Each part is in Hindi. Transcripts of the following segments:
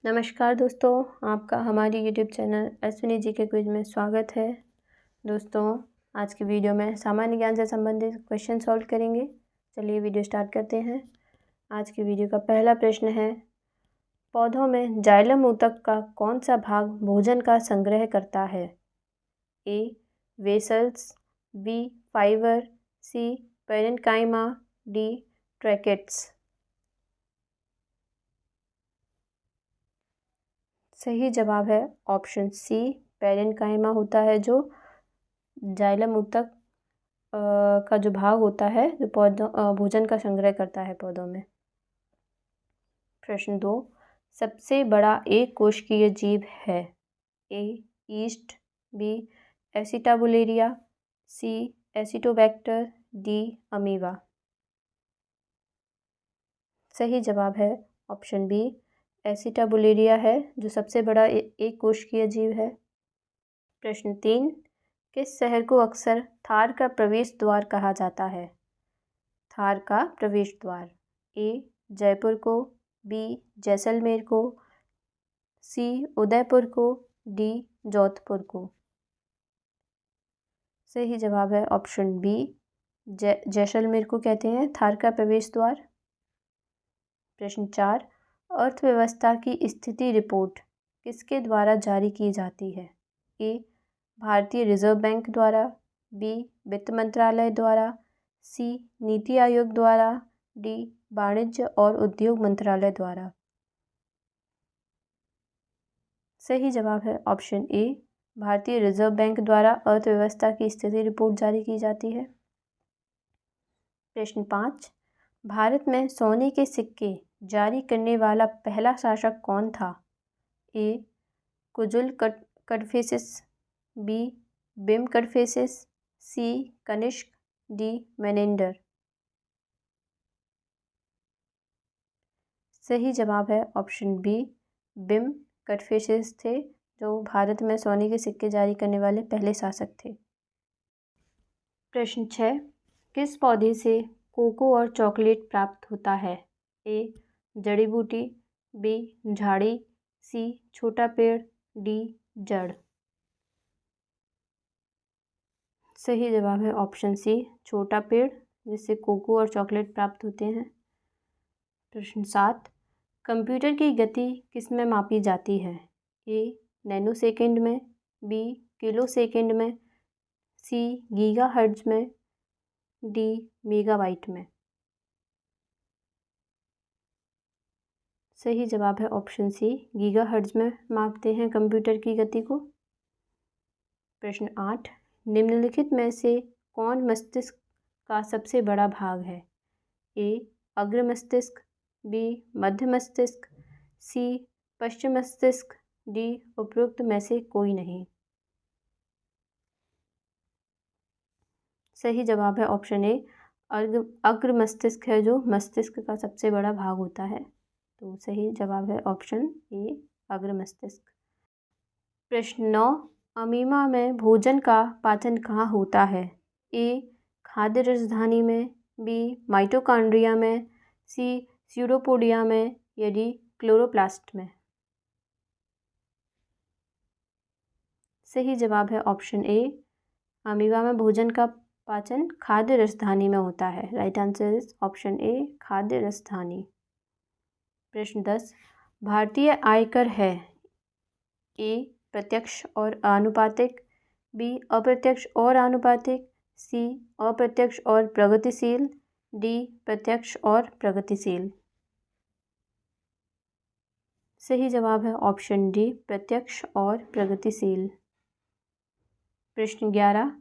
नमस्कार दोस्तों, आपका हमारी यूट्यूब चैनल अश्विनी जी के क्विज में स्वागत है। दोस्तों, आज की वीडियो में सामान्य ज्ञान से संबंधित क्वेश्चन सॉल्व करेंगे। चलिए वीडियो स्टार्ट करते हैं। आज की वीडियो का पहला प्रश्न है, पौधों में जाइलम ऊतक का कौन सा भाग भोजन का संग्रह करता है? ए वेसल्स, बी फाइबर, सी पेरेन्काइमा, डी ट्रैकेट्स। सही जवाब है ऑप्शन सी, पेरेन्काइमा होता है जो जाइलम ऊतक का जो भाग होता है जो पौधों भोजन का संग्रह करता है पौधों में। प्रश्न 2, सबसे बड़ा एक कोशिकीय जीव है? ए ईस्ट, बी एसिटाबुलेरिया, सी एसिटोबैक्टर, डी अमीबा। सही जवाब है ऑप्शन बी, एसिटाबुलेरिया है जो सबसे बड़ा एक कोशिकीय जीव है। प्रश्न 3, किस शहर को अक्सर थार का प्रवेश द्वार कहा जाता है? थार का प्रवेश द्वार। ए जयपुर को, बी जैसलमेर को, सी उदयपुर को, डी जोधपुर को। सही जवाब है ऑप्शन बी, जैसलमेर को कहते हैं थार का प्रवेश द्वार। प्रश्न 4, अर्थव्यवस्था की स्थिति रिपोर्ट किसके द्वारा जारी की जाती है? ए भारतीय रिजर्व बैंक द्वारा, बी वित्त मंत्रालय द्वारा, सी नीति आयोग द्वारा, डी वाणिज्य और उद्योग मंत्रालय द्वारा। सही जवाब है ऑप्शन ए, भारतीय रिजर्व बैंक द्वारा अर्थव्यवस्था की स्थिति रिपोर्ट जारी की जाती है। प्रश्न 5, भारत में सोने के सिक्के जारी करने वाला पहला शासक कौन था? ए कुजुल कडफिसेस, बी बिम कडफिसेस, सी कनिष्क, डी मेनेंडर। सही जवाब है ऑप्शन बी, बिम कडफिसेस थे जो भारत में सोने के सिक्के जारी करने वाले पहले शासक थे। प्रश्न 6, किस पौधे से कोको और चॉकलेट प्राप्त होता है? ए जड़ी बूटी, बी झाड़ी, सी छोटा पेड़, डी जड़। सही जवाब है ऑप्शन सी, छोटा पेड़, जिससे कोको और चॉकलेट प्राप्त होते हैं। प्रश्न 7, कंप्यूटर की गति किस में मापी जाती है? ए नैनो सेकंड में, बी किलो सेकंड में, सी गीगाहर्ट्ज में, डी मेगाबाइट में। सही जवाब है ऑप्शन सी, गीगाहर्ट्ज में मापते हैं कंप्यूटर की गति को। प्रश्न 8, निम्नलिखित में से कौन मस्तिष्क का सबसे बड़ा भाग है? ए अग्र मस्तिष्क, बी मध्य मस्तिष्क, सी पश्चिम मस्तिष्क, डी उपरोक्त में से कोई नहीं। सही जवाब है ऑप्शन ए, अग्र मस्तिष्क है जो मस्तिष्क का सबसे बड़ा भाग होता है। तो सही जवाब है ऑप्शन ए, अग्र मस्तिष्क। प्रश्न 9, अमीबा में भोजन का पाचन कहाँ होता है? ए खाद्य राजधानी में, बी माइटोकॉन्ड्रिया में, सी स्यूडोपोडिया में, या डी क्लोरोप्लास्ट में। सही जवाब है ऑप्शन ए, अमीबा में भोजन का पाचन खाद्य राजधानी में होता है। Right answer is option A, खाद्य राजधानी। प्रश्न 10, भारतीय आयकर है? ए प्रत्यक्ष और आनुपातिक, बी अप्रत्यक्ष और आनुपातिक, सी अप्रत्यक्ष और प्रगतिशील, डी प्रत्यक्ष और प्रगतिशील। सही जवाब है ऑप्शन डी, प्रत्यक्ष और प्रगतिशील। प्रश्न 11,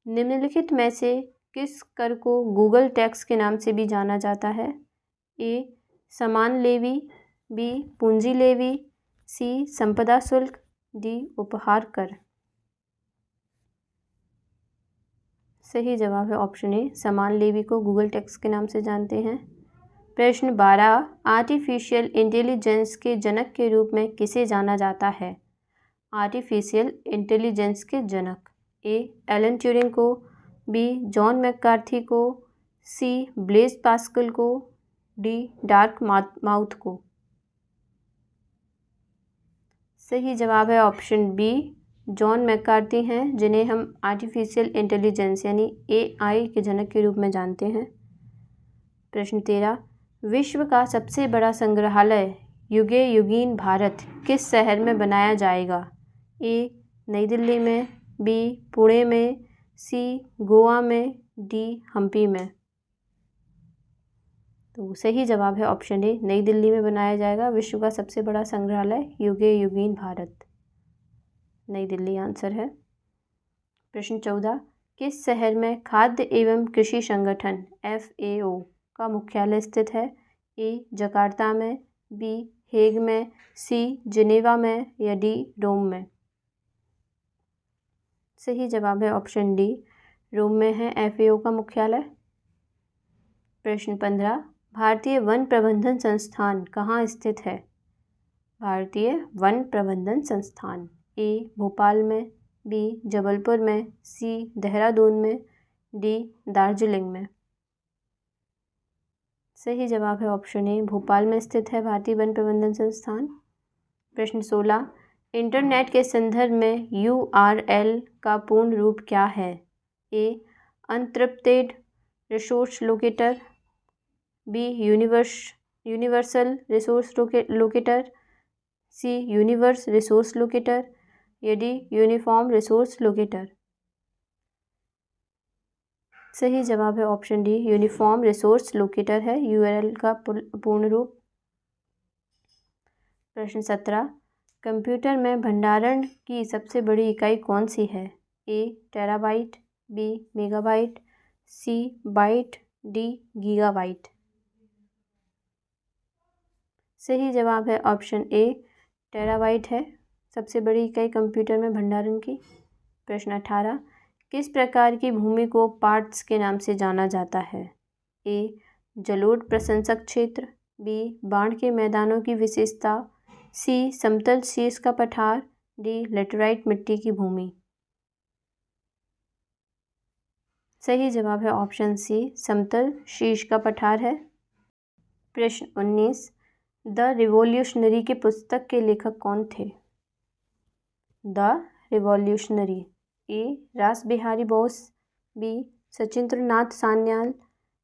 निम्नलिखित में से किस कर को गूगल टैक्स के नाम से भी जाना जाता है? ए समान लेवी, बी पूंजी लेवी, सी संपदा शुल्क, डी उपहार कर। सही जवाब है ऑप्शन ए, समान लेवी को गूगल टैक्स के नाम से जानते हैं। प्रश्न 12, आर्टिफिशियल इंटेलिजेंस के जनक के रूप में किसे जाना जाता है? आर्टिफिशियल इंटेलिजेंस के जनक। ए एलन ट्यूरिंग को, बी जॉन मैककार्थी को, सी ब्लेज पास्कल को, डी डार्क माउथ को। सही जवाब है ऑप्शन बी, जॉन मैकार्थी हैं, जिन्हें हम आर्टिफिशियल इंटेलिजेंस यानी AI के जनक के रूप में जानते हैं। प्रश्न 13, विश्व का सबसे बड़ा संग्रहालय युगे युगीन भारत किस शहर में बनाया जाएगा? ए, नई दिल्ली में, बी, पुणे में, सी, गोवा में, डी, हम्पी में। तो सही जवाब है ऑप्शन ए, नई दिल्ली में बनाया जाएगा विश्व का सबसे बड़ा संग्रहालय युगे युगीन भारत। नई दिल्ली आंसर है। प्रश्न 14, किस शहर में खाद्य एवं कृषि संगठन FAO का मुख्यालय स्थित है? ए, जकार्ता में, बी, हेग में, सी, जिनेवा में या डी, रोम में। सही जवाब है ऑप्शन डी, रोम में है FAO का मुख्यालय। प्रश्न 15, भारतीय वन प्रबंधन संस्थान कहाँ स्थित है? भारतीय वन प्रबंधन संस्थान ए, भोपाल में, बी, जबलपुर में, सी, देहरादून में, डी, दार्जिलिंग में। सही जवाब है ऑप्शन ए, भोपाल में स्थित है भारतीय वन प्रबंधन संस्थान। प्रश्न 16, इंटरनेट के संदर्भ में URL का पूर्ण रूप क्या है? A, encrypted resource locator, B, universal resource locator, C, universe resource locator या डी, यूनिफॉर्म रिसोर्स लोकेटर। सही जवाब है option D, uniform resource locator है URL का पूर्ण रूप। प्रश्न 17, कंप्यूटर में भंडारण की सबसे बड़ी इकाई कौन सी है? ए, टेराबाइट, बी, मेगाबाइट, सी, बाइट, डी, गीगाबाइट। सही जवाब है ऑप्शन ए, टेराबाइट है सबसे बड़ी इकाई कंप्यूटर में भंडारण की। प्रश्न 18, किस प्रकार की भूमि को पार्ट्स के नाम से जाना जाता है? ए, जलोढ़ प्रशंसक क्षेत्र, बी, बाढ़ के मैदानों की विशेषता, सी, समतल शीर्ष का पठार, डी, लेटराइट मिट्टी की भूमि। सही जवाब है ऑप्शन सी, समतल शीर्ष का पठार है। प्रश्न 19, द रिवॉल्यूशनरी की पुस्तक के लेखक कौन थे? द रिवॉल्यूशनरी ए, रास बिहारी बोस, बी, सचिंद्र नाथ सान्याल,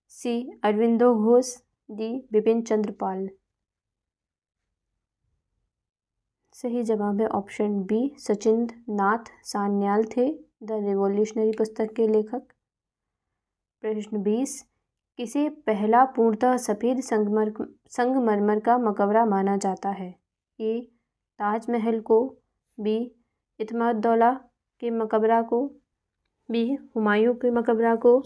सी, अरविंदो घोष, डी, बिपिन चंद्र पाल। सही जवाब है ऑप्शन बी, सचिंद्र नाथ सान्याल थे द रिवॉल्यूशनरी पुस्तक के लेखक। प्रश्न 20, किसे पहला पूर्णतः सफ़ेद संगमरमर का मकबरा माना जाता है? ए, ताजमहल को, बी, इत्माद-उद-दौला के मकबरा को, बी, हुमायूं के मकबरा को,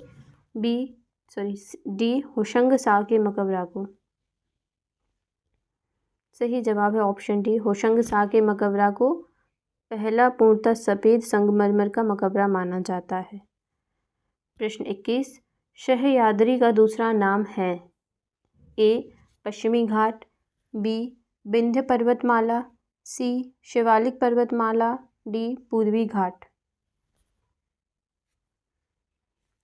डी, होशंग शाह के मकबरा को। सही जवाब है ऑप्शन डी, होशंग शाह के मकबरा को पहला पूर्णतः सफ़ेद संगमरमर का मकबरा माना जाता है। प्रश्न 21, सह्याद्री का दूसरा नाम है? ए, पश्चिमी घाट, बी, विंध्य पर्वतमाला, सी, शिवालिक पर्वतमाला, डी, पूर्वी घाट।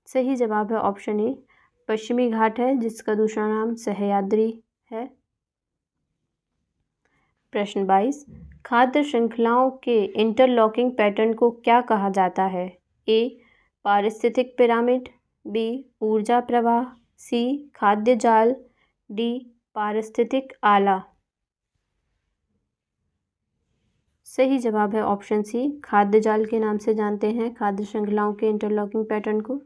सही जवाब है ऑप्शन ए, पश्चिमी घाट है जिसका दूसरा नाम सह्याद्री है। प्रश्न 22, खाद्य श्रृंखलाओं के इंटरलॉकिंग पैटर्न को क्या कहा जाता है? ए, पारिस्थितिक पिरामिड, बी, ऊर्जा प्रवाह, सी, खाद्य जाल, डी, पारिस्थितिक आला। सही जवाब है ऑप्शन सी, खाद्य जाल के नाम से जानते हैं खाद्य श्रृंखलाओं के इंटरलॉकिंग पैटर्न को।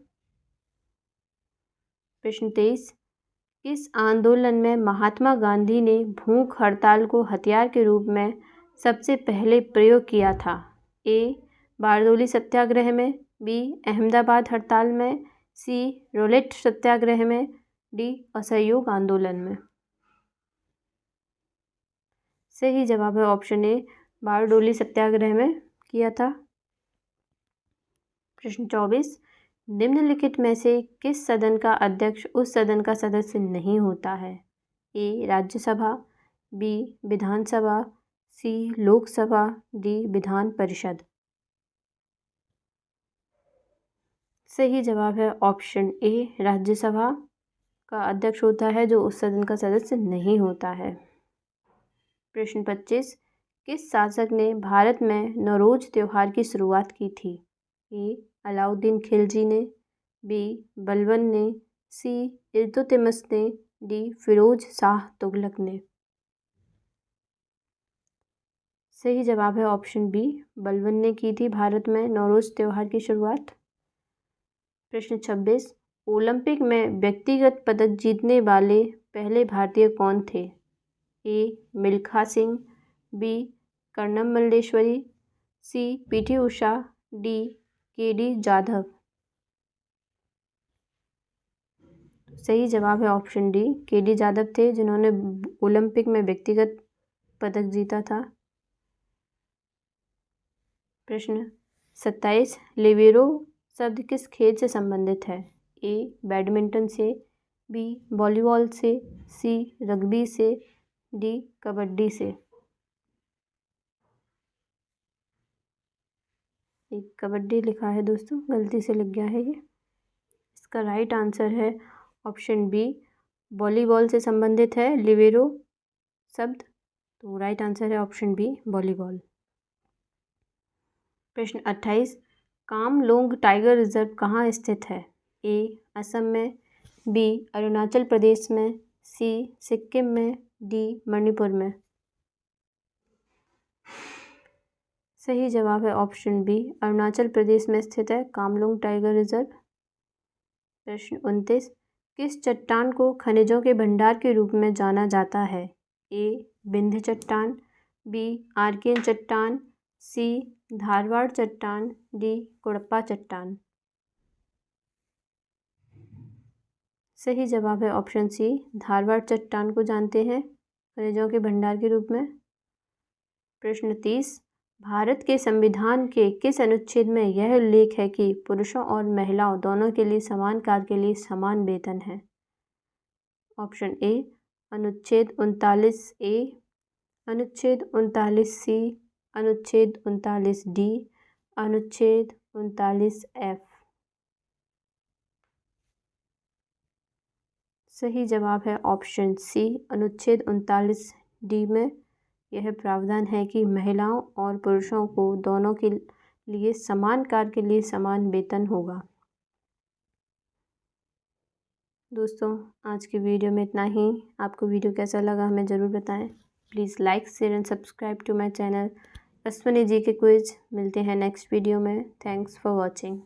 प्रश्न 23, किस आंदोलन में महात्मा गांधी ने भूख हड़ताल को हथियार के रूप में सबसे पहले प्रयोग किया था? ए, बारदोली सत्याग्रह में, बी, अहमदाबाद हड़ताल में, सी, रोलेट सत्याग्रह में, डी, असहयोग आंदोलन में। सही जवाब है ऑप्शन ए, बारडोली सत्याग्रह में किया था। प्रश्न 24, निम्नलिखित में से किस सदन का अध्यक्ष उस सदन का सदस्य नहीं होता है? ए, राज्यसभा, बी, विधानसभा, सी, लोकसभा, डी, विधान परिषद। सही जवाब है ऑप्शन ए, राज्यसभा का अध्यक्ष होता है जो उस सदन का सदस्य नहीं होता है। प्रश्न 25, किस शासक ने भारत में नौरोज त्योहार की शुरुआत की थी? ए अलाउद्दीन खिलजी ने, बी बलबन ने, सी इल्तुतमिश ने, डी फिरोज शाह तुगलक ने। सही जवाब है ऑप्शन बी, बलबन ने की थी भारत में नौरोज त्योहार की शुरुआत। प्रश्न 26, ओलंपिक में व्यक्तिगत पदक जीतने वाले पहले भारतीय कौन थे? ए मिल्खा सिंह, बी कर्णम मल्लेश्वरी, सी PT Usha, D KD Jadhav. सही जवाब है ऑप्शन डी, केडी जाधव थे जिन्होंने ओलंपिक में व्यक्तिगत पदक जीता था। प्रश्न 27, लिबेरो शब्द किस खेल से संबंधित है? ए बैडमिंटन से, बी वॉलीबॉल से, सी रग्बी से, डी कबड्डी से। एक कबड्डी लिखा है दोस्तों, गलती से लिख गया है ये। इसका राइट आंसर है ऑप्शन बी, वॉलीबॉल से संबंधित है लिबेरो शब्द, तो राइट आंसर है ऑप्शन बी वॉलीबॉल। प्रश्न 28, कामलोंग टाइगर रिजर्व कहाँ स्थित है? ए असम में, बी अरुणाचल प्रदेश में, सी सिक्किम में, डी मणिपुर में। सही जवाब है ऑप्शन बी, अरुणाचल प्रदेश में स्थित है कामलोंग टाइगर रिजर्व। प्रश्न 29, किस चट्टान को खनिजों के भंडार के रूप में जाना जाता है? ए विंध्य चट्टान, बी आर्कियन चट्टान, सी धारवाड़ चट्टान, डी कुड़प्पा चट्टान। सही जवाब है ऑप्शन सी, धारवाड़ चट्टान को जानते हैं खनिजों के भंडार के रूप में। प्रश्न 30, भारत के संविधान के किस अनुच्छेद में यह उल्लेख है कि पुरुषों और महिलाओं दोनों के लिए समान कार्य के लिए समान वेतन है? ऑप्शन ए अनुच्छेद 39 ए, अनुच्छेद 39 सी, अनुच्छेद 39 डी, अनुच्छेद 39 एफ। सही जवाब है ऑप्शन सी, अनुच्छेद 39 डी में यह प्रावधान है कि महिलाओं और पुरुषों को दोनों के लिए समान कार्य के लिए समान वेतन होगा। दोस्तों आज की वीडियो में इतना ही। आपको वीडियो कैसा लगा हमें ज़रूर बताएं। Please like share and subscribe to my channel Ashwini ji के क्विज। मिलते हैं नेक्स्ट वीडियो में। Thanks for watching.